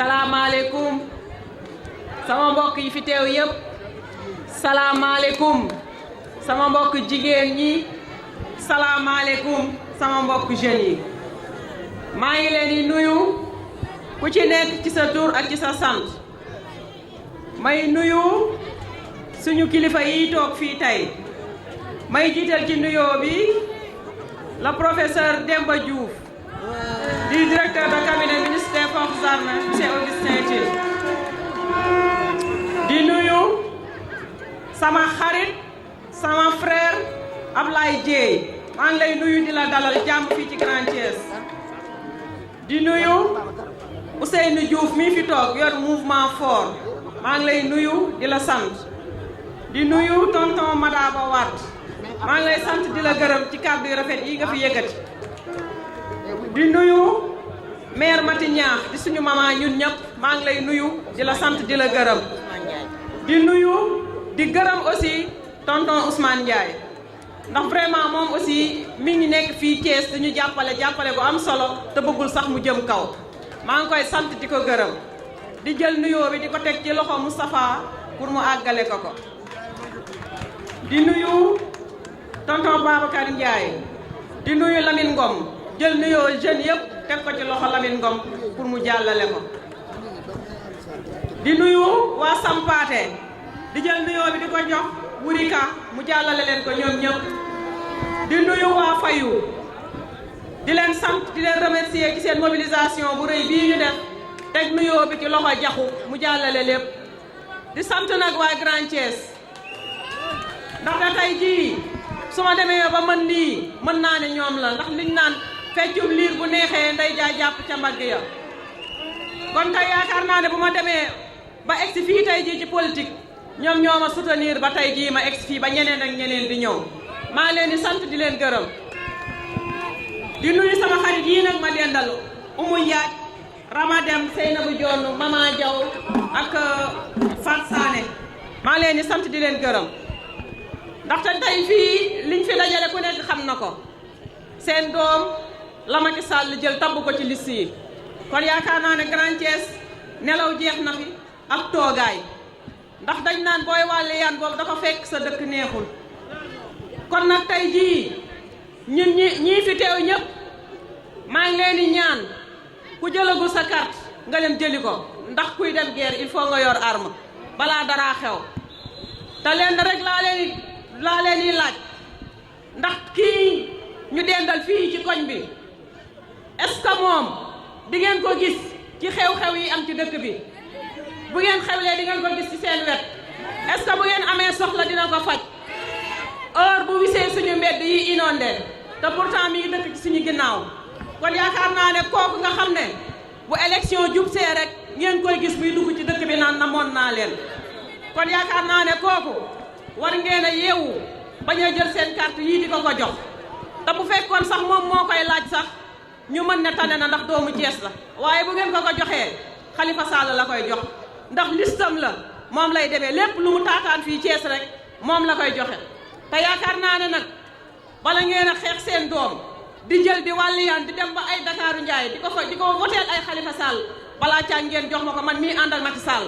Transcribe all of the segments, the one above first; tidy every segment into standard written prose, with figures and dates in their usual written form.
salaamaaleykum sama mbokk yi fi teew yëpp salaamaaleykum sama mbokk jigéen ñi salaamaaleykum sama mbokk jeunes yi maa ngi leen di nuyu ku ci nekk ci sa tur ak ci sa sant may nuyu suñu kilifa yi toog fii tey may jiital ci nuyoo bi le professeur Demba Diouf di directeur de cabinet ministre des Forces armées monsieur Augustin Tine di nuyu sama xarit sama frère Ablaye Dieye maa ngi lay nuyu di la dalal jàmm fii ci Grand Thiès di nuyu Ousseynou Diouf mii fi toog yor mouvement fort maa ngi lay nuyu di la sant di nuyu tonton Madaba Wade maa ngi lay sant di la gërëm ci kàddu yu rafet yi nga fi yëkkati di nuyu maire Mati Niakh di suñu maman ñun ñëpp maa ngi lay nuyu di la sant di la gërëm di nuyu di gërëm aussi tonton Ousmane Ndiaye ndax vraiment moom aussi mi ngi nekk fii Thiès dañu jàppale gu am solo te bëggul sax mu jëm kaw maa ngi koy sant di ko gërëm di jël nuyoo bi di ko teg ci loxo Moustapha pour mu àggale ko ko di nuyu tonton Babacar Ndiaye di nuyu Lamine Ngom jël nuyoo jeunes yëpp teg ko ci loxo Lamine Ngom pour mu jàllale ko di nuyu waa Sampaate di jël nuyoo bi di ko jox Wurika mu jàllale leen ko ñoom ñëpp di nuyu waa Fayu di leen sant di leen remercier ci seen mobilisation bu rëy bii ñu def teg nuyoo bi ci loxo jaxu mu jàllale lépp di sant nag waa Grand Thiès ndax da tey jii su ma demee ba mën lii mën naa ne ñoom la ndax liñ naan feccum liir bu neexee nday jaay jàpp ca mbagg ya kon tey yaakaar naa ne bu ma demee ba egsi fii tey jii ci politique ñoom ñoo ma soutenir ba tey jii ma egsi fii ba ñeneen ak ñeneen di ñëw maa leen di sant di leen gërëm di nuyu sama xarit yii nag ma dendal Umu Njaaj Ramadem Seynabou Dione Mama Diaw ak Fat Sané maa leen di sant di leen gërëm ndaxte tey fii liñ fi dajale ku nekk xam na ko seen doom la Macky Sall jël tabb ko ci liste yi kon yaakaar naa ne Grand Thiès nelaw jeex na fi ak toogaay ndax dañ naan booy wàlle yaan boobu dafa fekk sa dëkk neexul kon nag tey jii ñun ñii fi teew ñëpp maa ngi leen di ñaan ku jëlagul sa carte nga dem jëli ko ndax kuy dem guerre il faut nga yor arme balaa dara xew te leen rek laa leen di laaj ndax kii ñu dendal fii ci koñ bi est-ce que moom di ngeen ko gis ci xew-xew yi am ci dëkk bi bu ngeen xewlee di ngeen ko gis ci seen wet est-ce que bu ngeen amee soxla dina ko faj heure bu wisee suñu mbedd yi inondé te pourtant mi ngi dëkk ci suñu ginnaaw kon yaakaar naa ne kooku nga xam ne bu élection jub see rek ngeen koy gis muy dugg ci dëkk bi naan namoon naa leen kon yaakaar naa ne kooku war ngeen a yeewu bañ a jël seen carte yii di ko ko jox te bu fekkoon sax moom moo koy laaj sax ñu mën ne tane na ndax doomu Thiès la waaye bu ngeen ko ko joxee Khalifa Sall la koy jox ndax listam la moom lay demee lépp lu mu taataan fii Thiès rek moom la koy joxe te yaakaar naa ne nag bala ngeen a xeex seen doom di jël di wàlliyaan di dem ba ay Dakaaru Njaay di ko voteel ay Khalifa Sall balaa caa ngeen jox ma ko man mii àndal Macky Sall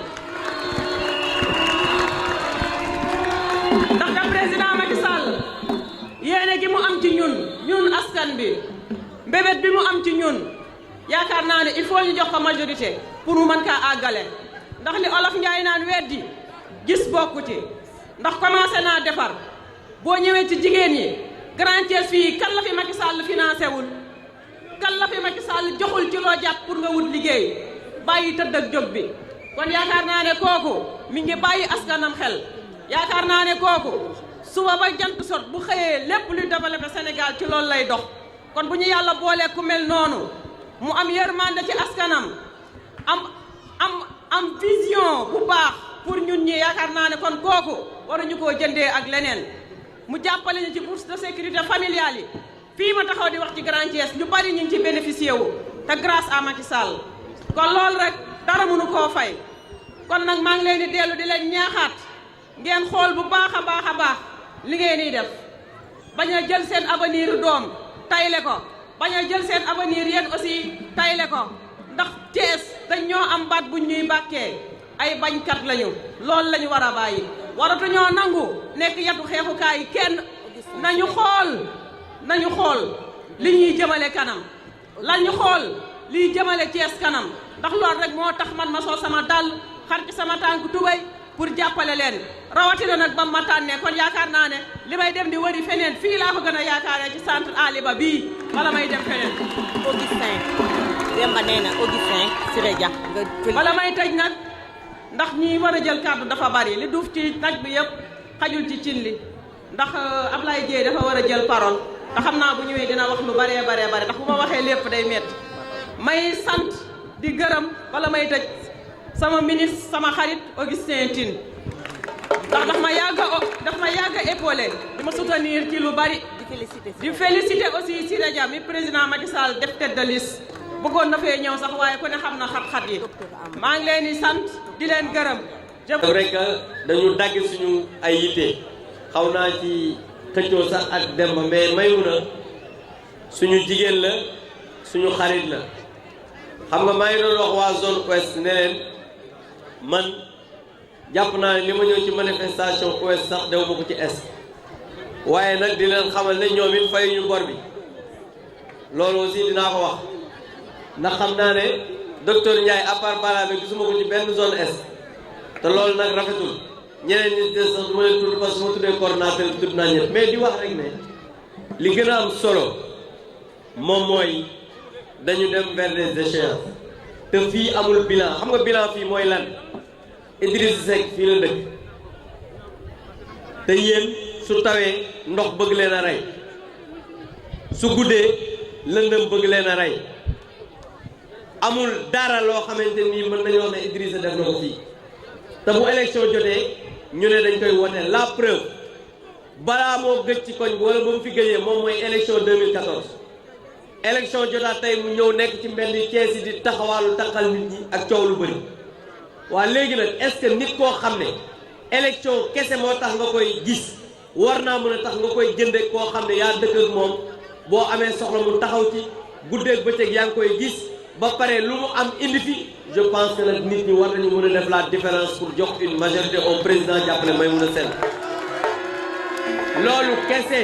ndax da président Macky Sall yéene gi mu am ci ñun askan bi mbébét bi mu am ci ñun yaakaar naa ne il faut ñu jox ko majorité pour mu mën kaa àggale ndax li olof Njaay naan weddi gis bokku ci ndax commencé naa defar boo ñëwee ci jigéen ñi Grand Thiès fii kan la fi Macky Sall financé wul kan la fi Macky Sall joxul ci loo jàpp pour nga wut liggéey bàyyi tëdd ak jóg bi kon yaakaar naa ne kooku mi ngi bàyyi askanam xel yaakaar naa ne kooku suba ba jant sot bu xëyee lépp luy développé Sénégal ci loolu lay dox kon bu ñu yàlla boolee ku mel noonu mu am yërmande ci askanam am vision bu baax pour ñun ñi yaakaar naa ne kon kooku waruñu koo jëndee ak leneen mu jàppale ñu ci bourse de sécurité familiale yi fii ma taxaw di wax ci Grand Thiès ñu bari ñu ngi ci bénéficié wu te grâce à Macky Sall kon loolu rek dara mënu koo fay kon nag maa ngi leen di dellu di leen ñaaxaat ngeen xool bu baax a baax li ngeen di def bañ a jël seen avenir doom tayle ko bañ a jël seen avenir yéen aussi tayle ko ndax Thiès dañ ñoo am baat buñ ñuy bàkkee ay bañkat lañu loolu lañu war a bàyyi waratu ñoo nangu nekk yatu xeexukaay yi kenn nañu xool li ñuy jëmale kanam lañu xool liy jëmale Thiès kanam ndax loolu rek moo tax man ma soo sama dàll xar ci sama tànk tubéy pour jàppale leen rawatina nag ba ma tànnee kon yaakaar naa ne li may dem di wëri feneen fii laa ko gën a yaakaaree ci centre Aliba bii wala may dem feneen. Augustin Demba nee na Augustin Siré Dia wala may tëj nag ndax ñi war a jël kàddu dafa bari li duuf ci nag bi yëpp xajul ci cin li ndax Ablaye Dieye dafa war a jël parole te xam naa bu ñëwee dina wax lu baree ndax bu ma waxee lépp day metti may sant di gërëm wala may tëj sama ministre sama xarit Augustin Tine ndax daf ma yàgg a épaulé di ma soutenir ci lu bari di féliciter aussi Siré Dia mi président Macky Sall def tête de liste bëggoon na fee ñëw sax waaye ku ne xam na xat-xat yi maa ngi leen di sant di leen gërëm. rek dañu dagg suñu ay yitte xaw naa ci xëccoo sax ak Demba mais Maymuna suñu jigéen la suñu xarit la xam nga maa ngi doon wax waa zone ouest ne leen man jàpp naa ne li ma ñëw ci manifestation ouest sax dew ma ko ci est waaye nag di leen xamal ne ñoom it fay ñu bor bi loolu aussi dinaa ko wax ndax xam naa ne docteur Ndiaye à part Balame gisuma ko ci benn zone est te loolu nag rafetul ñeneen ñi des sax du ma leen tudd parce que ma tuddee coordonnateur bi tudd naa ñëpp mais di wax rek ne li gën a am solo moom mooy dañu dem vers des échéances te fii amul bilan xam nga bilan fii mooy lan Idriss Seck fii la dëkk te yéen su tawee ndox bëgg leen a rey su guddee lëndëm bëgg leen a rey amul dara loo xamante ni mën nañoo wax ne Idrissa def na ko fii te bu élection jotee ñu ne dañ koy wote la preuve balaa moo gëj ci koñ bi wala ba mu fi gëjee moom mooy élection 2014 élection jotaat tey mu ñëw nekk ci mbedd Thiès yi di taxawaalu taxal nit ñi ak coow lu bëri waa léegi nag est-ce que nit koo xam ne élection kese moo tax nga koy gis war naa mën a tax nga koy jënde koo xam ne yaa dëkk ak moom boo amee soxla mu taxaw ci guddeeg bëccëg yaa ngi koy gis ba pare lu mu am indi fi je pense que nag nit ñi war nañu mën a def la différence pour jox une majorité au président jàppale Maïmouna Sène loolu kese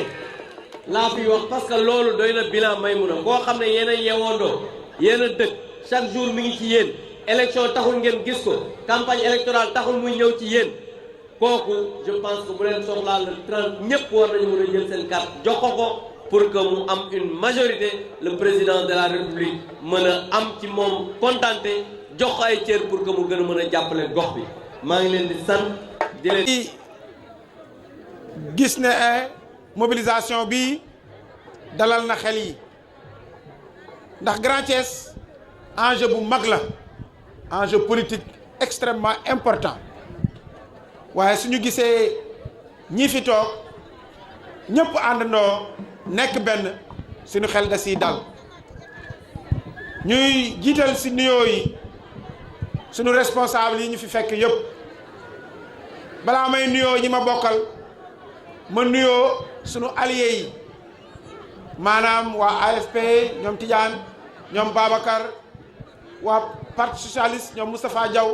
laa fi wax parce que loolu doy na bilan Maïmouna koo xam ne yéen a yeewoondoo yéen a dëkk chaque jour mi ngi ci yéen élection taxul ngeen gis ko campagne électorale taxul muy ñëw ci yéen kooku je pense que bu leen soxlaa le 30 ñëpp war nañu mën a jël seen carte jox ko pour que mu am une majorité le président de la république mën a am ci moom contenté jox ko ay cër pour que mu gën a mën a jàppale gox bi maa ngi leen di sant di leen gis ne mobilisation bi dalal na xel yi ndax Grand Thiès enjeu bu mag la enjeu politique extrêmement important waaye suñu gisee ñi fi toog ñëpp àndandoo nekk benn suñu xel da siy dal ñuy jiital si nuyoo yi suñu responsable yi ñu fi fekk yëpp balaa may nuyoo ñi ma bokkal ma nuyoo suñu alliés yi maanaam waa AFP ñoom Tidiane ñoom Babacar waa parti socialiste ñoom Moustapha Diaw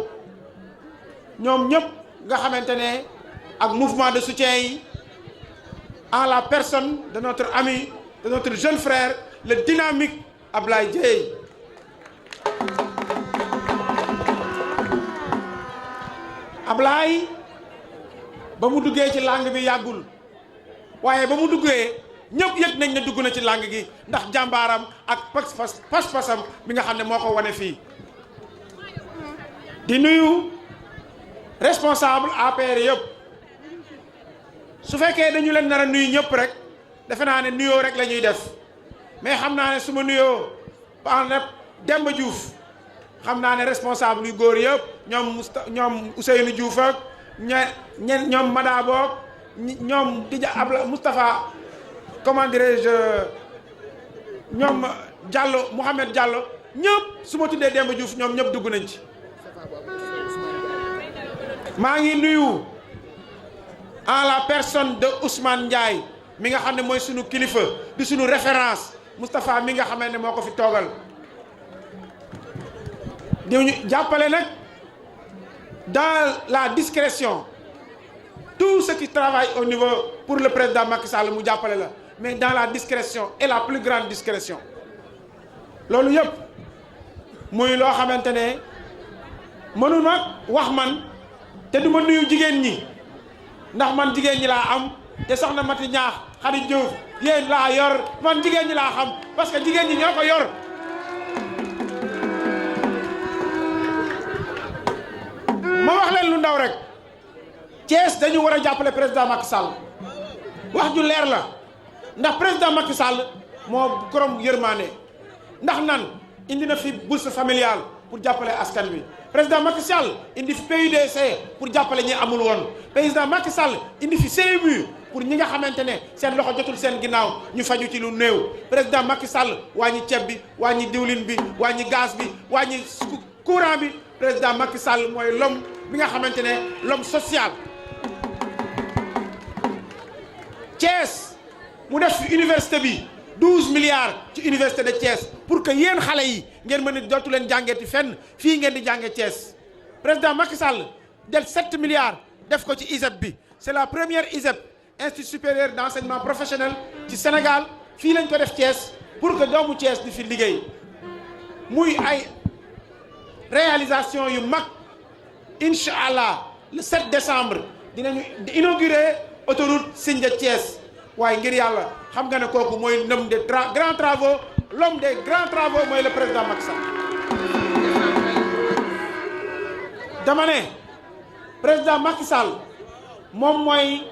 ñoom ñëpp nga xamante ne ak mouvement de soutien yi en la personne de notre ami de notre jeune frère le dynamique Ablaye Dieye Ablaye ba mu duggee ci langue bi yàggul waaye ba mu duggee ñëpp yëg nañ ne dugg na ci langue gi ndax jàmbaaram ak pas-pasam bi nga xam ne moo ko wane fii di nuyu responsable APR yëpp su fekkee dañu leen nar a nuyu ñëpp rek defe naa ne nuyoo rek la ñuy def mais xam naa ne su ma nuyoo ba Demba Diouf xam naa ne responsable yu góor yëpp ñoom Ousseynou Diouf ak ñoom Madaboog ñoom Dija Abla Moustapha comment dirais-je ñoom Diallo Mouhamed Diallo ñëpp su ma tuddee Demba Diouf ñoom ñëpp dugg nañ ci. maa ngi nuyu en la personne de Ousmane Ndiaye mi nga xam ne mooy sunu kilifa di sunu référence Moustapha mi nga xamee ne moo ko fi toogal ñu jàppale nag dans la discrétion tout ce qui travaille au niveau pour le président Macky Sall mu jàppale la mais dans la discrétion et la plus grande discrétion loolu yëpp muy loo xamante ne mënu nag wax man te du ma nuyu jigéen ñi ndax man jigéen ñi laa am te soxna Mati Ñaax Xadi Diouf yéen laa yor man jigéen ñi laa xam parce que jigéen ñi ñoo ko yor ma wax leen lu ndaw rek Thiès dañu war a jàppale président Macky Sall wax ju leer la ndax président Macky Sall moo korom yërmaane ndax nan indi na fi bourse familiale pour jàppale askan wi président Macky Sall indi fi PUDC pour jàppale ñi amul woon président Macky Sall indi fi CMU pour ñi nga xamante ne seen loxo jotul seen ginnaaw ñu faju ci lu néew président Macky Sall wàññi ceeb bi wàññi diwlin bi wàññi gaz bi wàññi courant bi président Macky Sall mooy l'homme bi nga xamante ne l'homme social. Thiès mu def fi université bi 12 milliards ci université de Thiès pour que yéen xale yi ngeen mën a dootu leen jàngeeti fenn fii ngeen di jànge Thiès président Macky Sall del 7 milliards def ko ci ISEP bi c'est la première ISEP Institut supérieur d'enseignement professionnel ci Sénégal fii lañ ko def Thiès pour que doomu Thiès di fi liggéey muy ay réalisation yu mag incha allah le 7 décembre dinañu inaugurer autoroute Sindia Thiès waaye ngir yàlla xam nga ne kooku mooy l'homme des grands travaux l'homme des grands travaux mooy le président Macky Sall dama ne président Macky Sall moom mooy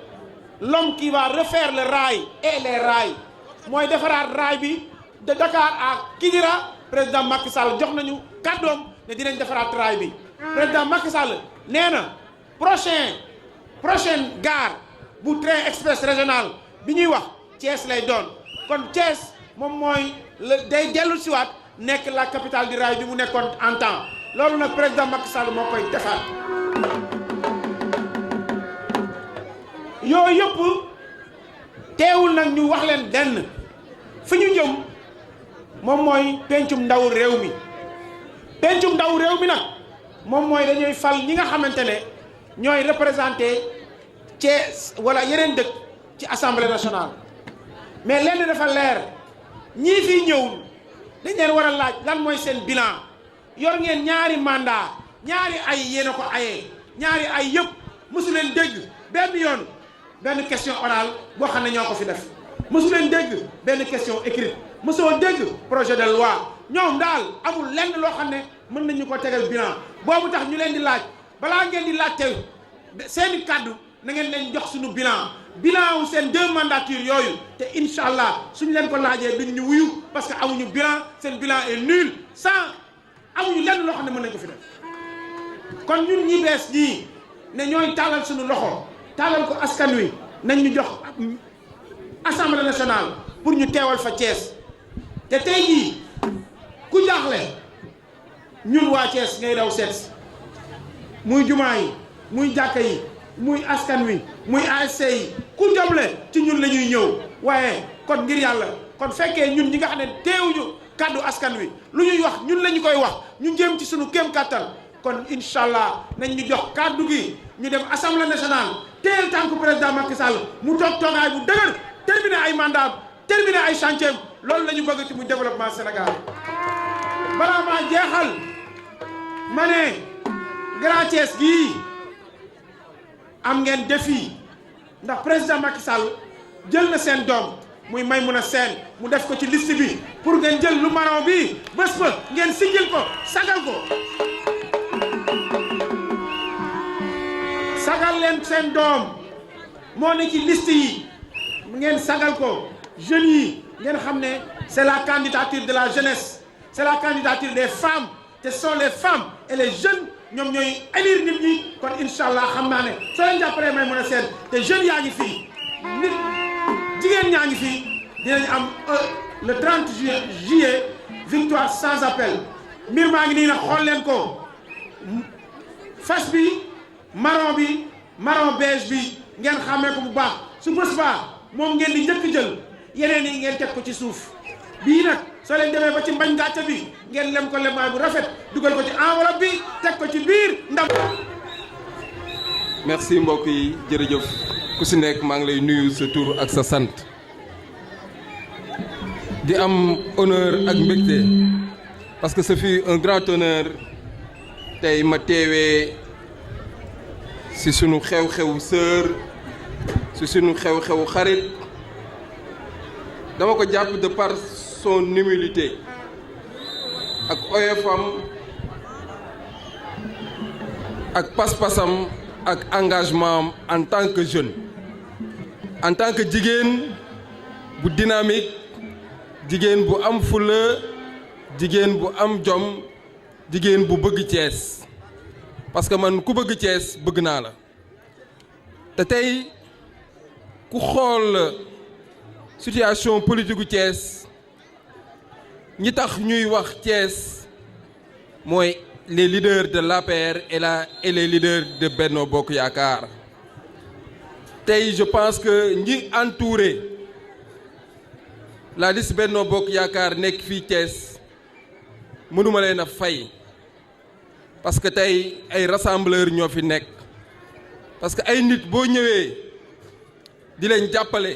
l'homme qui va refaire le rail et les rails mooy defaraat rail bi de Dakar à Kidira président Macky Sall jox nañu kàddoom ne dinañ defaraat rail bi président Macky Sall nee na prochaine gare bu train express régional bi ñuy wax Thiès lay doon kon Thiès moom mooy day dellu siwaat nekk la capitale du rail bi mu nekkoon en temps loolu nag président Macky Sall moo koy defaat yooyu yëpp teewul nag ñu wax leen denn fi ñu jëm moom mooy pencum ndaw réew mi pencum ndaw réew mi nag moom mooy dañuy fal ñi nga xamante ne ñooy représenté Thiès wala yeneen dëkk ci assemblée nationale mais lenn dafa leer ñii fii ñëw dañ leen war a laaj lan mooy seen bilan yor ngeen ñaari mandat ñaari ay yéen a ko ayee ñaari ay yëpp mosu leen dégg benn yoon benn question orale boo xam ne ñoo ko fi def mosu leen dégg benn question écrite mosoo dégg projet de loi ñoom daal amul lenn loo xam ne mën nañu ko tegal bilan boobu tax ñu leen di laaj balaa ngeen di laajte seeni kàddu na ngeen leen jox suñu bilan wu seen 2 mandatures yooyu te incha allah suñu leen ko laajee duñ ñu wuyu parce que amuñu bilan seen bilan est nul sans amuñu lenn loo xam ne mën nañ ko fi def kon ñun ñi bees ñii ne ñooy tàllal suñu loxo tàllal ko askan wi nañ ñu jox assemblée nationale pour ñu teewal fa Thiès te tey jii ku jaaxle ñun waa Thiès ngay daw seet muy jumaa yi muy jàkka yi muy askan wi muy ASC yi ku jomle ci ñun la ñuy ñëw waaye kon ngir yàlla kon fekkee ñun ñi nga xam ne teewuñu kàddu askan wi lu ñuy wax ñun la ñu koy wax ñu jëm ci suñu kéem kàttan kon incha allah nañ ñu jox kàddu gi ñu dem assemblée nationale teel tànku président Macky Sall mu toog toogaay bu dëgër terminé ay mandat terminé ay chantier loolu la ñu bëgg ci muy développement Sénégal balaa maa jeexal ma ne Grand Thiès gii am ngeen défi ndax président Macky Sall jël na seen doom muy Maïmouna Sène mu def ko ci liste bi pour ngeen jël lu marron bi bés ba ngeen siggil ko sagal ko sagal leen seen doom moo ne ci liste yi ngeen sagal ko jeunes yi ngeen xam ne c'est la candidature de la jeunesse c'est la candidature des femmes te ce sont les femmes et les jeunes ñoom ñooy élire nit ñi kon incha allah xam naa ne soo leen jàppalee Maïmouna Sène te jeunes yaa ngi fii nit jigéen ñaa ngi fii dinañ am le 30 juillet victoire sans appel mbir maa ngi nii nag xool leen ko fas bi marron beige bi ngeen xàmmee ko bu baax su bés baa moom ngeen di njëkk jël yeneen yi ngeen teg ko ci suuf bii nag soo leen demee ba ci mbañ gàcce bi ngeen lem ko lemaay bu rafet dugal ko ci enveloppe bi teg ko ci biir ndam. merci mbokk yi jërëjëf ku si nekk maa ngi lay nuyu sa tur ak sa sant di am honneur ak mbégte parce que ce fut un grand honneur tey ma teewee si sunu xew-xewu sœur si sunu xew-xewu xarit dama ko jàpp de par son humilité ak oyofam ak pas-pasam ak engagement en tant que jeune en tant que jigéen bu dynamique jigéen bu am fulla jigéen bu am jom jigéen bu bëgg Thiès parce que man ku bëgg Thiès bëgg naa la te tey ku xool situation politique gu Thiès ñi tax ñuy wax Thiès mooy les leaders de l'APR et les leaders de Benno Bokk Yaakaar tey je pense que ñi entouré la liste Benno Bokk Yaakaar nekk fii Thiès mënuma leen a fay parce que tey ay rassembleurs ñoo fi nekk parce que ay nit boo ñëwee di leen jàppale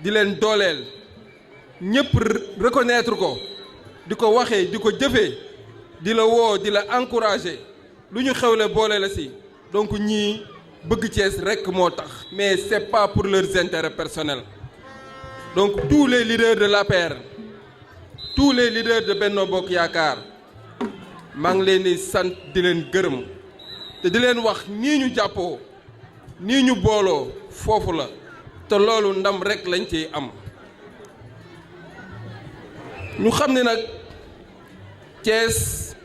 di leen dooleel ñëpp reconnaître ko di ko waxee di ko jëfee di la woo di la encourager lu ñu xewle boole la si donc ñii bëgg Thiès rekk moo tax mais c'est pas pour leurs intérêts personnels donc tous les leaders de l'APR tous les leaders de Benno Bokk Yaakaar maa ngi leen di sant di leen gërëm te di leen wax nii ñu jàppoo nii ñu booloo foofu la te loolu ndam rekk lañ ciy am ñu xam ne nag Thiès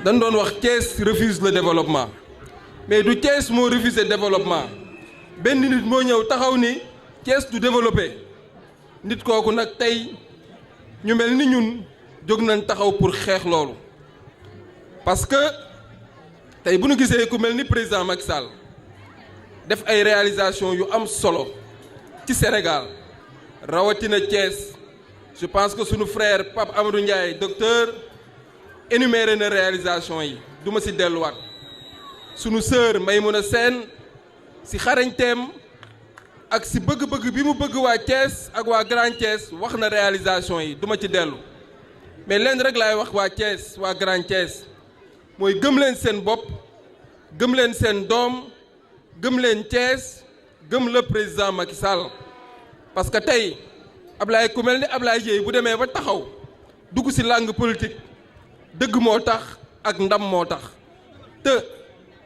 dañ doon wax Thiès refuse le développement mais du Thiès moo refusé développement benn nit moo ñëw taxaw ni Thiès du développé nit kooku nag tey ñu mel ni ñun jóg nañ taxaw pour xeex loolu parce que tey bu ñu gisee ku mel ni président Macky Sall def ay réalisation yu am solo ci Sénégal rawatina Thiès je pense que sunu frère Pape Amadou Ndiaye docteur énuméré na réalisation yi du ma si delluwaat sunu sœur Maymouna Sène si xarañteem ak si bëgg-bëgg bi mu bëgg waa Thiès ak waa Grand Thiès wax na réalisation yi du ma ci dellu mais leen rek laay wax waa Thiès waa Grand Thiès mooy gëm leen seen bopp gëm leen seen doom gëm leen Thiès gëm le président Macky Sall parce que tey Ablaye ku mel ni Ablaye Dièye bu demee ba taxaw dugg ci langue politique dëgg moo tax ak ndam moo tax te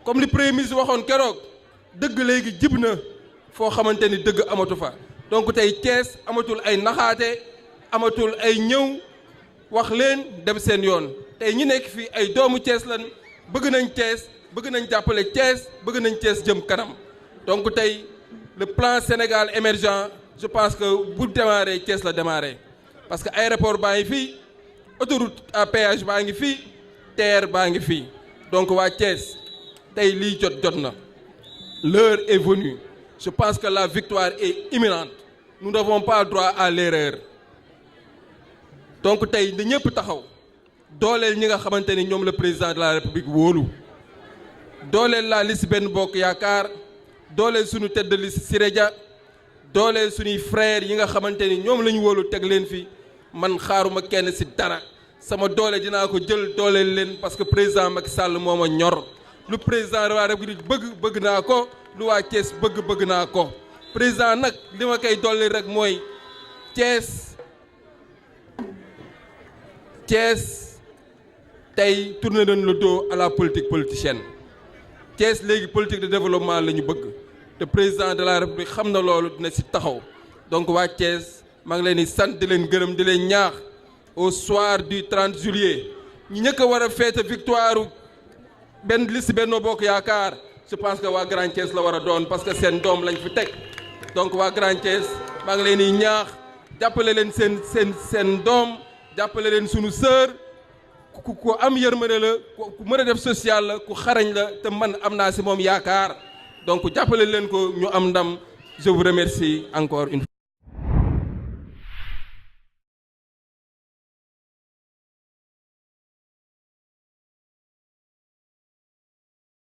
comme li premier ministre waxoon keroog dëgg léegi jib na foo xamante ni dëgg amatu fa donc tey Thiès amatul ay naxaate amatul ay ñëw wax leen dem seen yoon tey ñi nekk fii ay doomu Thiès lan bëgg nañ Thiès bëgg nañ jàppale Thiès bëgg nañ Thiès jëm kanam donc tey le plan Sénégal émergent je pense que bu démarrer Thiès la démarrer parce que aéroport baa ngi fii autoroute à péage baa ngi fii TER baa ngi fii donc waa Thiès tey lii jot na l'heure est venue je pense que la victoire est imminente nous n'avons pas droit à l'erreur donc tey ni ñëpp taxaw dooleel ñi nga xamante ni ñoom le président de la République wóolu dooleel la liste Benno Bokk Yaakaar dooleel suñu tête de liste Siré Dia dooleel suñuy frères yi nga xamante ni ñoom la ñu wóolu teg leen fi man xaaruma kenn ci dara sama doole dinaa ko jël dooleel leen parce que président Macky Sall moo ma ñor lu président de la République bëgg naa ko lu waa Thiès bëgg naa ko président nag li ma koy dolli rek mooy Thiès tey tourné nañ le dos à la politique politicienne Thiès léegi politique de développement la ñu bëgg te président de la République xam na loolu dina ci taxaw donc waa Thiès maa ngi leen di sant di leen gërëm di leen ñaax au soir du 30 juillet ñi ñëkk a war a fête victoire benn liste Benno Bokk Yaakaar je pense que waa Grand Thiès la war a doon parce que seen doom lañ fi teg donc waa Grand Thiès maa ngi leen di ñaax jàppale leen seen doom jàppale leen sunu sœur ku am yërmande la ku mën a def social la ku xarañ la te man am naa ci moom yaakaar donc jàppale leen ko ñu am ndam je vous remercie encore une fois.